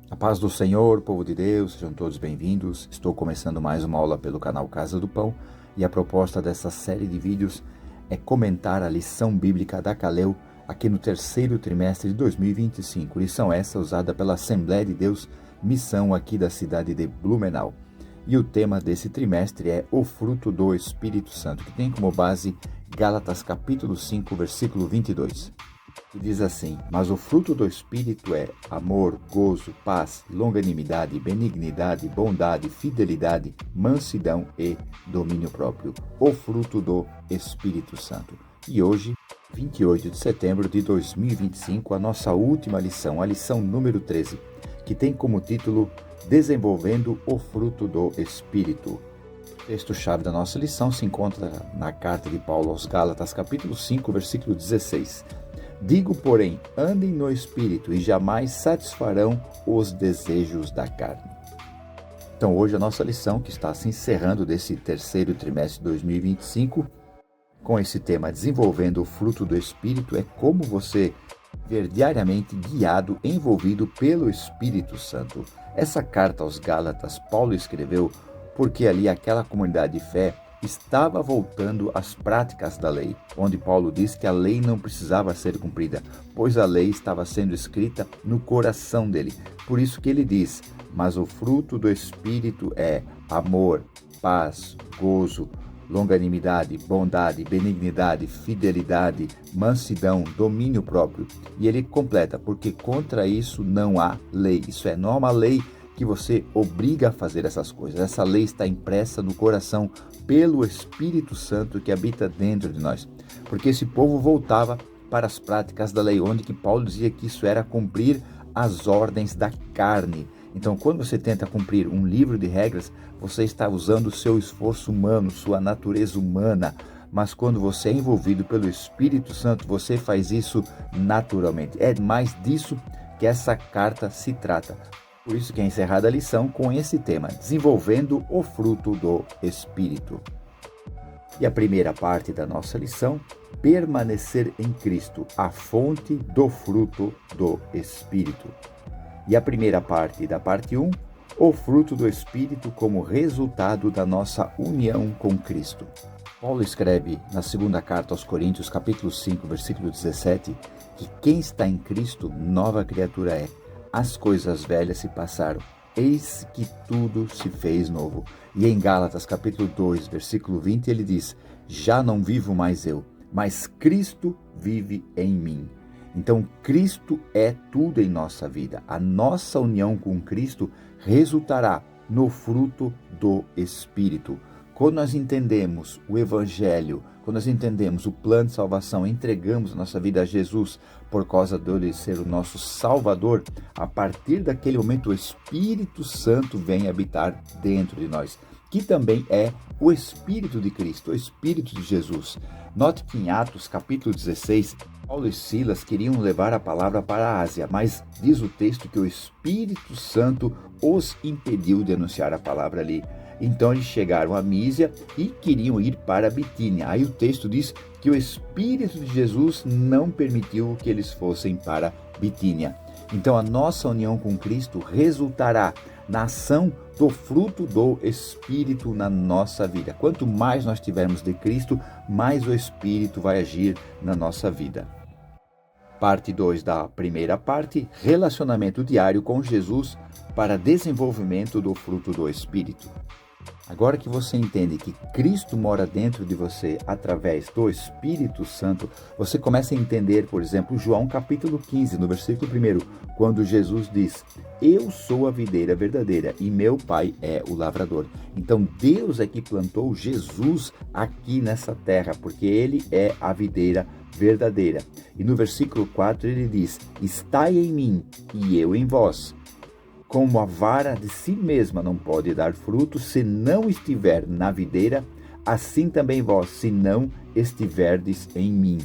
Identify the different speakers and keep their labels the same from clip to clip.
Speaker 1: A paz do Senhor, povo de Deus, sejam todos bem-vindos. Estou começando mais uma aula pelo canal Casa do Pão e a proposta dessa série de vídeos é comentar a lição bíblica da Caleu aqui no terceiro trimestre de 2025. Lição essa usada pela Assembleia de Deus, missão aqui da cidade de Blumenau. E o tema desse trimestre é o fruto do Espírito Santo, que tem como base Gálatas capítulo 5, versículo 22. Que diz assim: mas o fruto do Espírito é amor, gozo, paz, longanimidade, benignidade, bondade, fidelidade, mansidão e domínio próprio. O fruto do Espírito Santo. E hoje, 28 de setembro de 2025, a nossa última lição, a lição número 13, que tem como título Desenvolvendo o fruto do Espírito. O texto-chave da nossa lição se encontra na carta de Paulo aos Gálatas, capítulo 5, versículo 16. Digo, porém, andem no Espírito e jamais satisfarão os desejos da carne. Então, hoje a nossa lição, que está se encerrando desse terceiro trimestre de 2025, com esse tema Desenvolvendo o Fruto do Espírito, é como você ver diariamente guiado, envolvido pelo Espírito Santo. Essa carta aos Gálatas, Paulo escreveu porque ali aquela comunidade de fé estava voltando às práticas da lei, onde Paulo diz que a lei não precisava ser cumprida, pois a lei estava sendo escrita no coração dele. Por isso que ele diz, mas o fruto do Espírito é amor, paz, gozo, longanimidade, bondade, benignidade, fidelidade, mansidão, domínio próprio. E ele completa, porque contra isso não há lei. Isso é, não há uma lei que você obriga a fazer essas coisas. Essa lei está impressa no coração pelo Espírito Santo que habita dentro de nós. Porque esse povo voltava para as práticas da lei, onde que Paulo dizia que isso era cumprir as ordens da carne. Então, quando você tenta cumprir um livro de regras, você está usando o seu esforço humano, sua natureza humana. Mas quando você é envolvido pelo Espírito Santo, você faz isso naturalmente. É mais disso que essa carta se trata. Por isso que é encerrada a lição com esse tema, desenvolvendo o fruto do Espírito. E a primeira parte da nossa lição, permanecer em Cristo, a fonte do fruto do Espírito. E a primeira parte da parte 1, o fruto do Espírito como resultado da nossa união com Cristo. Paulo escreve na segunda carta aos Coríntios, capítulo 5, versículo 17, que quem está em Cristo, nova criatura é. As coisas velhas se passaram, eis que tudo se fez novo. E em Gálatas capítulo 2, versículo 20, ele diz, já não vivo mais eu, mas Cristo vive em mim. Então, Cristo é tudo em nossa vida. A nossa união com Cristo resultará no fruto do Espírito. Quando nós entendemos o Evangelho, quando nós entendemos o plano de salvação, entregamos a nossa vida a Jesus por causa dele ser o nosso Salvador, a partir daquele momento o Espírito Santo vem habitar dentro de nós, que também é o Espírito de Cristo, o Espírito de Jesus. Note que em Atos capítulo 16, Paulo e Silas queriam levar a palavra para a Ásia, mas diz o texto que o Espírito Santo os impediu de anunciar a palavra ali. Então eles chegaram a Mísia e queriam ir para Bitínia. Aí o texto diz que o Espírito de Jesus não permitiu que eles fossem para Bitínia. Então a nossa união com Cristo resultará na ação do fruto do Espírito na nossa vida. Quanto mais nós tivermos de Cristo, mais o Espírito vai agir na nossa vida. Parte 2 da primeira parte, relacionamento diário com Jesus para desenvolvimento do fruto do Espírito. Agora que você entende que Cristo mora dentro de você através do Espírito Santo, você começa a entender, por exemplo, João capítulo 15, no versículo 1, quando Jesus diz, eu sou a videira verdadeira e meu Pai é o lavrador. Então Deus é que plantou Jesus aqui nessa terra, porque Ele é a videira verdadeira. E no versículo 4 ele diz, estai em mim e eu em vós. Como a vara de si mesma não pode dar fruto se não estiver na videira, assim também vós, se não estiverdes em mim.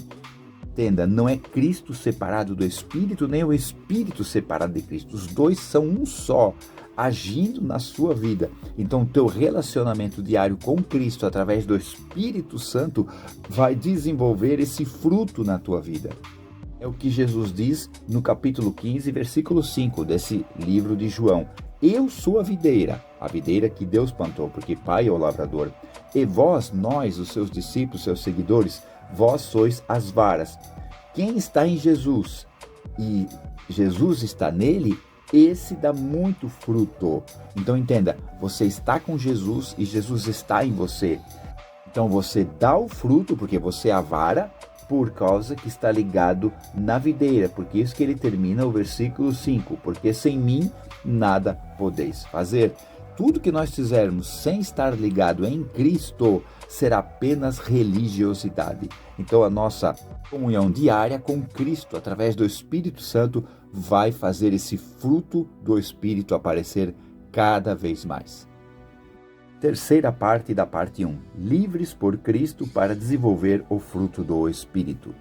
Speaker 1: Entenda, não é Cristo separado do Espírito, nem o Espírito separado de Cristo. Os dois são um só, agindo na sua vida. Então, o teu relacionamento diário com Cristo, através do Espírito Santo, vai desenvolver esse fruto na tua vida. É o que Jesus diz no capítulo 15, versículo 5 desse livro de João. Eu sou a videira que Deus plantou, porque Pai é o lavrador. E vós, nós, os seus discípulos, seus seguidores, vós sois as varas. Quem está em Jesus e Jesus está nele, esse dá muito fruto. Então entenda, você está com Jesus e Jesus está em você. Então você dá o fruto, porque você é a vara, por causa que está ligado na videira. Porque isso que ele termina o versículo 5. Porque sem mim nada podeis fazer. Tudo que nós fizermos sem estar ligado em Cristo será apenas religiosidade. Então a nossa comunhão diária com Cristo, através do Espírito Santo, vai fazer esse fruto do Espírito aparecer cada vez mais. Terceira parte da parte 1. Livres por Cristo para desenvolver o fruto do Espírito.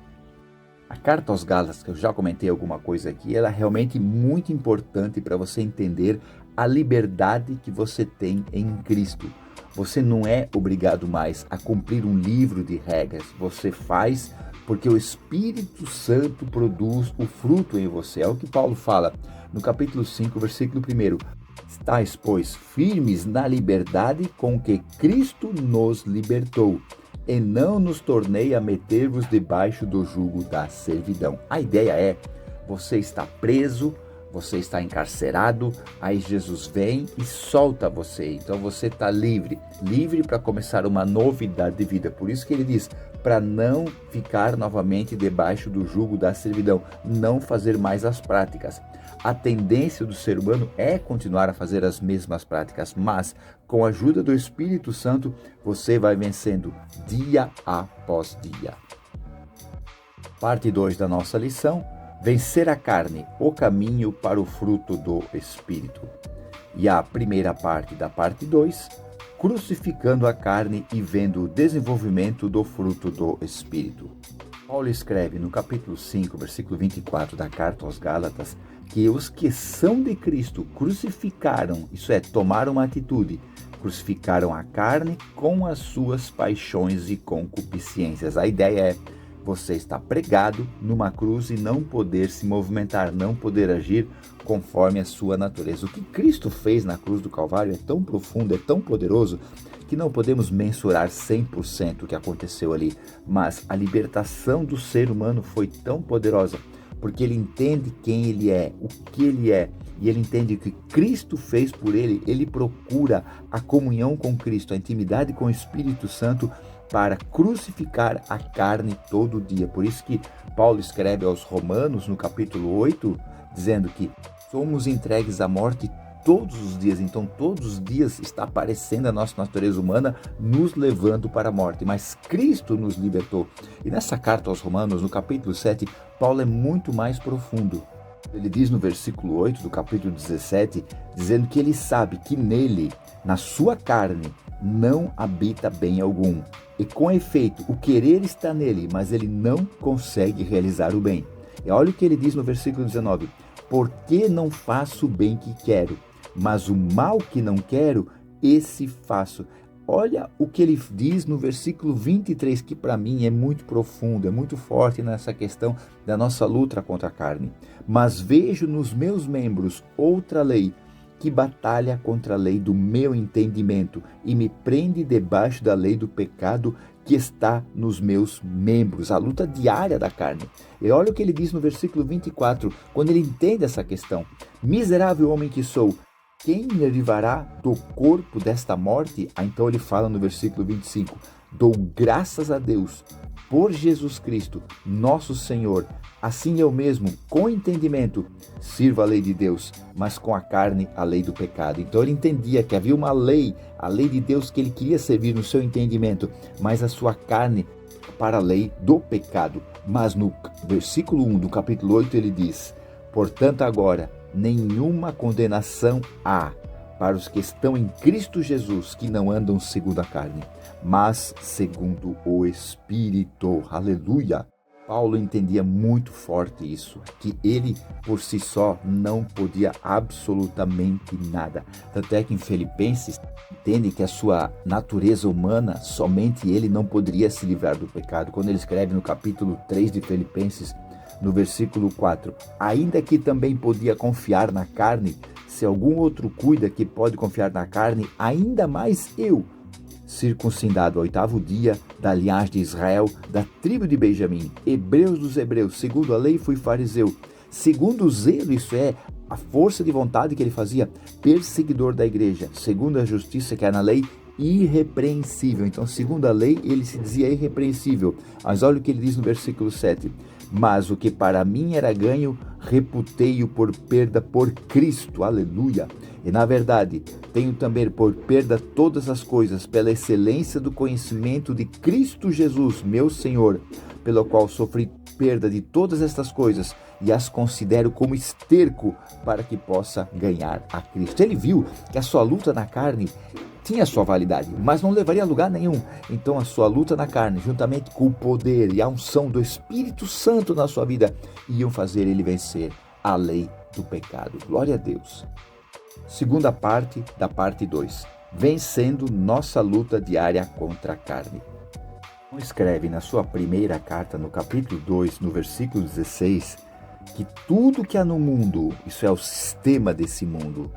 Speaker 1: A carta aos Gálatas, que eu já comentei alguma coisa aqui, ela é realmente muito importante para você entender a liberdade que você tem em Cristo. Você não é obrigado mais a cumprir um livro de regras. Você faz porque o Espírito Santo produz o fruto em você. É o que Paulo fala no capítulo 5, versículo 1. Estais, pois, firmes na liberdade com que Cristo nos libertou, e não nos tornei a meter-vos debaixo do jugo da servidão. A ideia é, você está preso, você está encarcerado, aí Jesus vem e solta você. Então você está livre para começar uma novidade de vida. Por isso que ele diz, para não ficar novamente debaixo do jugo da servidão, não fazer mais as práticas. A tendência do ser humano é continuar a fazer as mesmas práticas, mas com a ajuda do Espírito Santo, você vai vencendo dia após dia. Parte 2 da nossa lição, vencer a carne, o caminho para o fruto do Espírito. E a primeira parte da parte 2, crucificando a carne e vendo o desenvolvimento do fruto do Espírito. Paulo escreve no capítulo 5, versículo 24 da carta aos Gálatas, que os que são de Cristo crucificaram, isso é, tomaram uma atitude, crucificaram a carne com as suas paixões e concupiscências. A ideia é, você está pregado numa cruz e não poder se movimentar, não poder agir conforme a sua natureza. O que Cristo fez na cruz do Calvário é tão profundo, é tão poderoso, que não podemos mensurar 100% o que aconteceu ali. Mas a libertação do ser humano foi tão poderosa, porque ele entende quem ele é, o que ele é, e ele entende o que Cristo fez por ele. Ele procura a comunhão com Cristo, a intimidade com o Espírito Santo, para crucificar a carne todo dia. Por isso que Paulo escreve aos Romanos, no capítulo 8, dizendo que somos entregues à morte todos os dias. Então, todos os dias está aparecendo a nossa natureza humana, nos levando para a morte. Mas Cristo nos libertou. E nessa carta aos Romanos, no capítulo 7, Paulo é muito mais profundo. Ele diz no versículo 8 do capítulo 17, dizendo que ele sabe que nele, na sua carne, não habita bem algum. E com efeito, o querer está nele, mas ele não consegue realizar o bem. E olha o que ele diz no versículo 19. Porque não faço o bem que quero, mas o mal que não quero, esse faço. Olha o que ele diz no versículo 23, que para mim é muito profundo, é muito forte nessa questão da nossa luta contra a carne. Mas vejo nos meus membros outra lei, que batalha contra a lei do meu entendimento e me prende debaixo da lei do pecado que está nos meus membros, a luta diária da carne. E olha o que ele diz no versículo 24, quando ele entende essa questão. Miserável homem que sou, quem me livrar do corpo desta morte? Então ele fala no versículo 25, dou graças a Deus por Jesus Cristo, nosso Senhor. Assim eu mesmo, com entendimento, sirvo a lei de Deus, mas com a carne a lei do pecado. Então ele entendia que havia uma lei, a lei de Deus que ele queria servir no seu entendimento, mas a sua carne para a lei do pecado. Mas no versículo 1 do capítulo 8 ele diz, portanto agora, nenhuma condenação há para os que estão em Cristo Jesus, que não andam segundo a carne, mas segundo o Espírito. Aleluia! Paulo entendia muito forte isso, que ele por si só não podia absolutamente nada. Tanto é que em Filipenses entende que a sua natureza humana, somente ele não poderia se livrar do pecado. Quando ele escreve no capítulo 3 de Filipenses, no versículo 4, ainda que também podia confiar na carne, se algum outro cuida que pode confiar na carne, ainda mais eu, circuncidado ao 8º dia, da linhagem de Israel, da tribo de Benjamim, hebreus dos hebreus, segundo a lei fui fariseu, segundo o zelo, isso é, a força de vontade que ele fazia, perseguidor da igreja, segundo a justiça que há na lei, irrepreensível. Então, segundo a lei, ele se dizia irrepreensível. Mas olha o que ele diz no versículo 7. Mas o que para mim era ganho, reputei-o por perda por Cristo. Aleluia! E na verdade, tenho também por perda todas as coisas, pela excelência do conhecimento de Cristo Jesus, meu Senhor, pelo qual sofri perda de todas estas coisas e as considero como esterco para que possa ganhar a Cristo. Ele viu que a sua luta na carne tinha sua validade, mas não levaria a lugar nenhum. Então a sua luta na carne, juntamente com o poder e a unção do Espírito Santo na sua vida, iam fazer ele vencer a lei do pecado. Glória a Deus. Segunda parte da parte 2. Vencendo nossa luta diária contra a carne. João escreve na sua primeira carta, no capítulo 2, no versículo 16, que tudo que há no mundo, isso é o sistema desse mundo,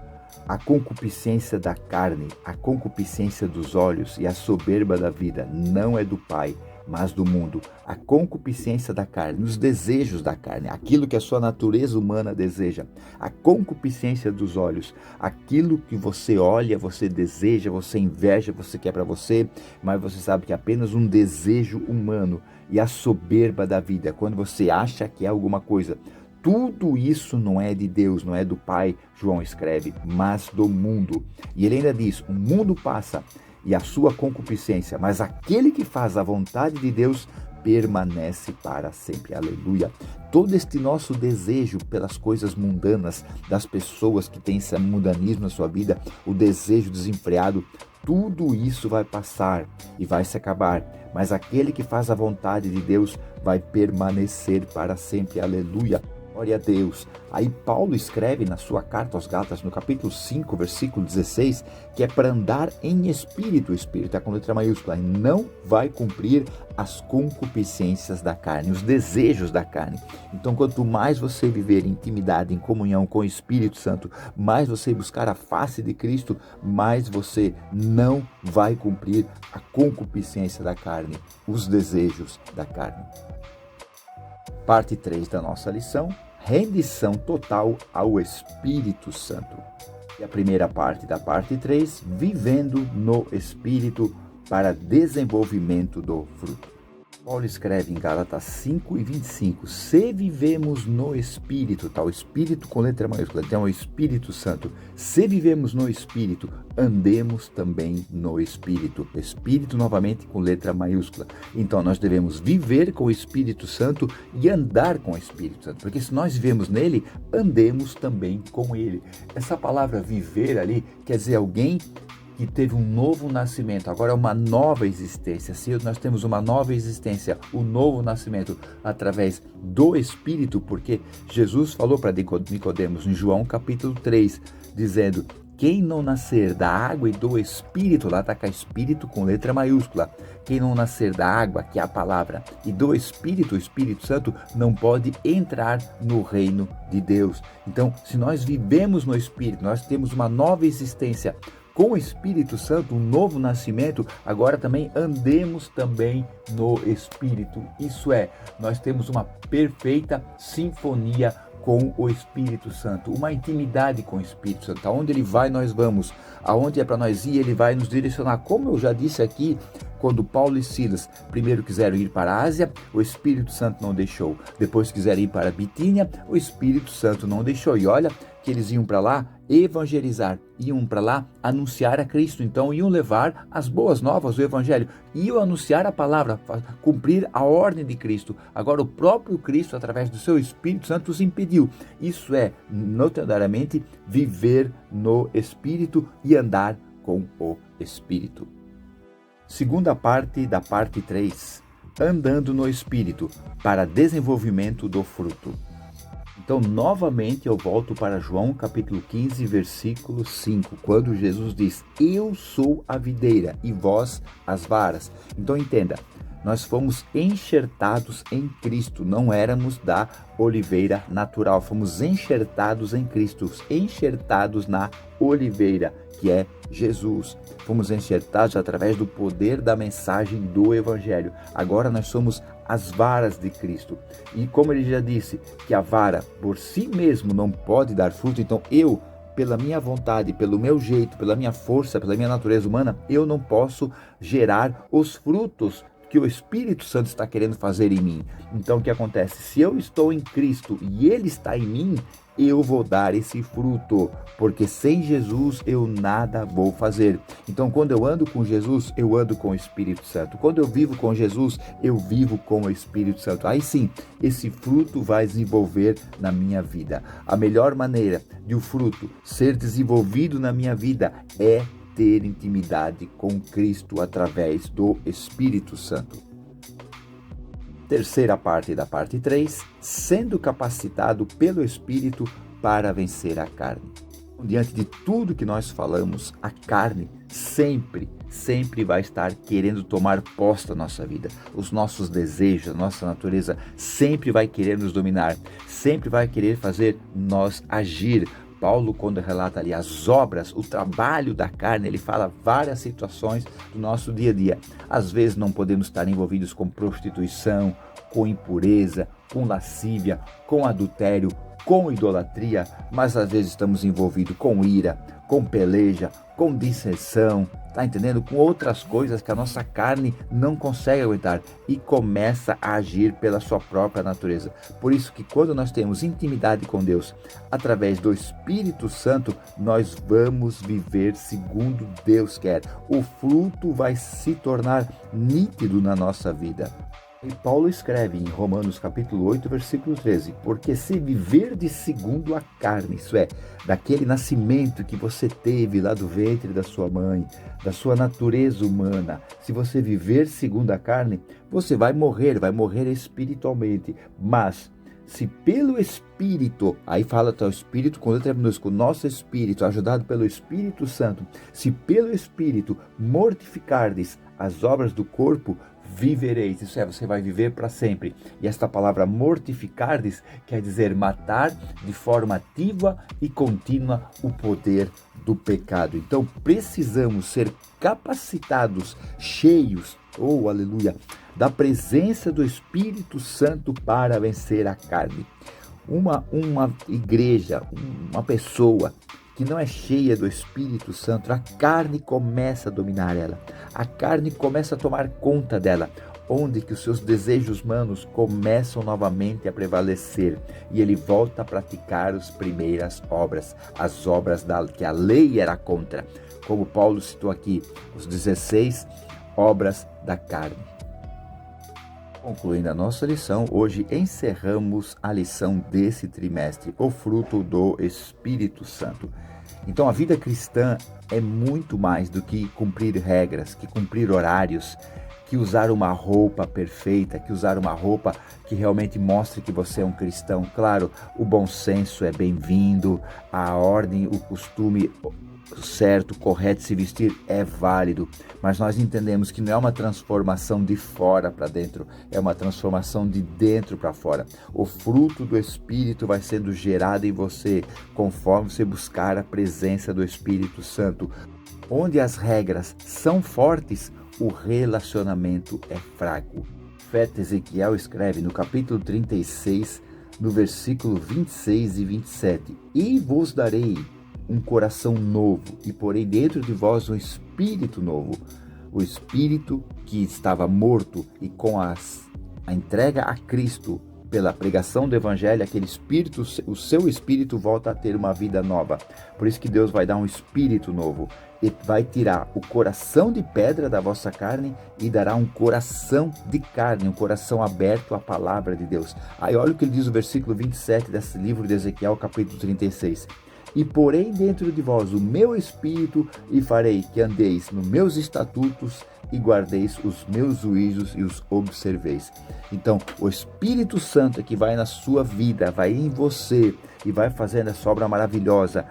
Speaker 1: a concupiscência da carne, a concupiscência dos olhos e a soberba da vida não é do Pai, mas do mundo. A concupiscência da carne, os desejos da carne, aquilo que a sua natureza humana deseja. A concupiscência dos olhos, aquilo que você olha, você deseja, você inveja, você quer para você, mas você sabe que é apenas um desejo humano. E a soberba da vida, quando você acha que é alguma coisa. Tudo isso não é de Deus, não é do Pai, João escreve, mas do mundo. E ele ainda diz, o mundo passa e a sua concupiscência, mas aquele que faz a vontade de Deus permanece para sempre. Aleluia. Todo este nosso desejo pelas coisas mundanas, das pessoas que têm esse mundanismo na sua vida, o desejo desenfreado, tudo isso vai passar e vai se acabar. Mas aquele que faz a vontade de Deus vai permanecer para sempre. Aleluia. Glória a Deus. Aí Paulo escreve na sua carta aos Gálatas, no capítulo 5, versículo 16, que é para andar em espírito. O espírito está com letra maiúscula. E não vai cumprir as concupiscências da carne, os desejos da carne. Então, quanto mais você viver em intimidade, em comunhão com o Espírito Santo, mais você buscar a face de Cristo, mais você não vai cumprir a concupiscência da carne, os desejos da carne. Parte 3 da nossa lição, rendição total ao Espírito Santo. E a primeira parte da parte 3, vivendo no Espírito para desenvolvimento do fruto. Paulo escreve em Gálatas 5:25, se vivemos no Espírito, tá? O Espírito com letra maiúscula, então é o Espírito Santo. Se vivemos no Espírito, andemos também no Espírito. Espírito novamente com letra maiúscula. Então nós devemos viver com o Espírito Santo e andar com o Espírito Santo, porque se nós vivemos nele, andemos também com ele. Essa palavra viver ali quer dizer alguém que teve um novo nascimento, agora é uma nova existência. Se nós temos uma nova existência, o novo nascimento através do Espírito, porque Jesus falou para Nicodemos em João capítulo 3, dizendo, quem não nascer da água e do Espírito, lá está com Espírito com letra maiúscula, quem não nascer da água, que é a palavra, e do Espírito, o Espírito Santo, não pode entrar no reino de Deus. Então, se nós vivemos no Espírito, nós temos uma nova existência, com o Espírito Santo, um novo nascimento, agora também andemos também no Espírito. Isso é, nós temos uma perfeita sinfonia com o Espírito Santo, uma intimidade com o Espírito Santo. Aonde ele vai, nós vamos. Aonde é para nós ir, ele vai nos direcionar. Como eu já disse aqui, quando Paulo e Silas primeiro quiseram ir para a Ásia, o Espírito Santo não deixou. Depois quiseram ir para a Bitínia, o Espírito Santo não deixou. E olha que eles iam para lá evangelizar, iam para lá anunciar a Cristo. Então iam levar as boas novas do Evangelho, iam anunciar a palavra, cumprir a ordem de Cristo. Agora o próprio Cristo, através do seu Espírito Santo, os impediu. Isso é, notadamente, viver no Espírito e andar com o Espírito. Segunda parte da parte 3, andando no Espírito para desenvolvimento do fruto. Então, novamente, eu volto para João capítulo 15, versículo 5, quando Jesus diz, eu sou a videira e vós as varas. Então, entenda, Nós fomos enxertados em Cristo, não éramos da oliveira natural, fomos enxertados em Cristo, enxertados na oliveira, que é Jesus. Fomos enxertados através do poder da mensagem do Evangelho. Agora nós somos as varas de Cristo. E como ele já disse, que a vara por si mesmo não pode dar fruto, então eu, pela minha vontade, pelo meu jeito, pela minha força, pela minha natureza humana, eu não posso gerar os frutos que o Espírito Santo está querendo fazer em mim. Então o que acontece? Se eu estou em Cristo e Ele está em mim, eu vou dar esse fruto, porque sem Jesus eu nada vou fazer. Então quando eu ando com Jesus, eu ando com o Espírito Santo. Quando eu vivo com Jesus, eu vivo com o Espírito Santo. Aí sim, esse fruto vai desenvolver na minha vida. A melhor maneira de o fruto ser desenvolvido na minha vida é ter intimidade com Cristo através do Espírito Santo. Terceira parte da parte 3, sendo capacitado pelo Espírito para vencer a carne. Diante de tudo que nós falamos, a carne sempre vai estar querendo tomar posse da nossa vida. Os nossos desejos, a nossa natureza sempre vai querer nos dominar, sempre vai querer fazer nós agir. Paulo, quando relata ali as obras, o trabalho da carne, ele fala várias situações do nosso dia a dia. Às vezes não podemos estar envolvidos com prostituição, com impureza, com lascívia, com adultério, com idolatria, mas às vezes estamos envolvidos com ira, com peleja, com dissensão, tá entendendo? Com outras coisas que a nossa carne não consegue aguentar e começa a agir pela sua própria natureza. Por isso que quando nós temos intimidade com Deus, através do Espírito Santo, nós vamos viver segundo Deus quer. O fruto vai se tornar nítido na nossa vida. E Paulo escreve em Romanos capítulo 8, versículo 13, porque se viverdes segundo a carne, isso é, daquele nascimento que você teve lá do ventre da sua mãe, da sua natureza humana, se você viver segundo a carne, você vai morrer espiritualmente, mas se pelo Espírito, aí fala o Espírito com letra minúscula, o nosso Espírito, ajudado pelo Espírito Santo, se pelo Espírito mortificardes as obras do corpo, vivereis, isso é, você vai viver para sempre. E esta palavra mortificardes quer dizer matar de forma ativa e contínua o poder do pecado. Então precisamos ser capacitados, cheios, aleluia, da presença do Espírito Santo para vencer a carne. Uma igreja, uma pessoa que não é cheia do Espírito Santo, a carne começa a dominar ela, a carne começa a tomar conta dela, onde que os seus desejos humanos começam novamente a prevalecer e ele volta a praticar as primeiras obras, as obras que a lei era contra, como Paulo citou aqui, os 16 obras da carne. Concluindo a nossa lição, hoje encerramos a lição desse trimestre, o fruto do Espírito Santo. Então a vida cristã é muito mais do que cumprir regras, que cumprir horários, que usar uma roupa perfeita, que usar uma roupa que realmente mostre que você é um cristão. Claro, o bom senso é bem-vindo, a ordem, o costume certo, correto de se vestir é válido, mas nós entendemos que não é uma transformação de fora para dentro, é uma transformação de dentro para fora. O fruto do Espírito vai sendo gerado em você conforme você buscar a presença do Espírito Santo. Onde as regras são fortes, o relacionamento é fraco. O profeta Ezequiel escreve no capítulo 36, no versículo 26 e 27, e vos darei um coração novo, e porei dentro de vós um espírito novo. O espírito que estava morto, e com a entrega a Cristo, pela pregação do Evangelho, aquele espírito, o seu espírito volta a ter uma vida nova. Por isso que Deus vai dar um espírito novo, e vai tirar o coração de pedra da vossa carne e dará um coração de carne, um coração aberto à palavra de Deus. Aí olha o que ele diz no versículo 27 desse livro de Ezequiel, capítulo 36. E porei dentro de vós o meu espírito, e farei que andeis nos meus estatutos, e guardeis os meus juízos e os observeis. Então, o Espírito Santo que vai na sua vida, vai em você, e vai fazendo essa obra maravilhosa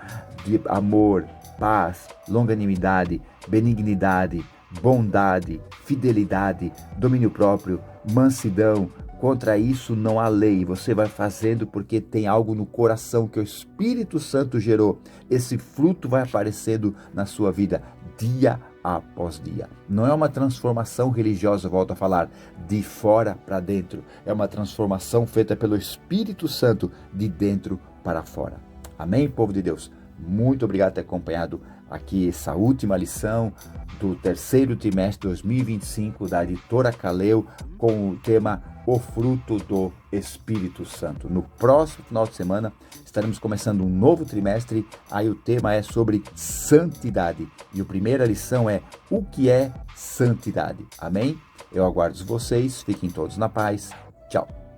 Speaker 1: de amor, paz, longanimidade, benignidade, bondade, fidelidade, domínio próprio, mansidão. Contra isso não há lei. Você vai fazendo porque tem algo no coração que o Espírito Santo gerou. Esse fruto vai aparecendo na sua vida dia após dia. Não é uma transformação religiosa, volto a falar, de fora para dentro. É uma transformação feita pelo Espírito Santo de dentro para fora. Amém, povo de Deus? Muito obrigado por ter acompanhado aqui essa última lição do terceiro trimestre de 2025 da editora Caleu com o tema O Fruto do Espírito Santo. No próximo final de semana estaremos começando um novo trimestre, aí o tema é sobre santidade e a primeira lição é o que é santidade. Amém? Eu aguardo vocês, fiquem todos na paz. Tchau.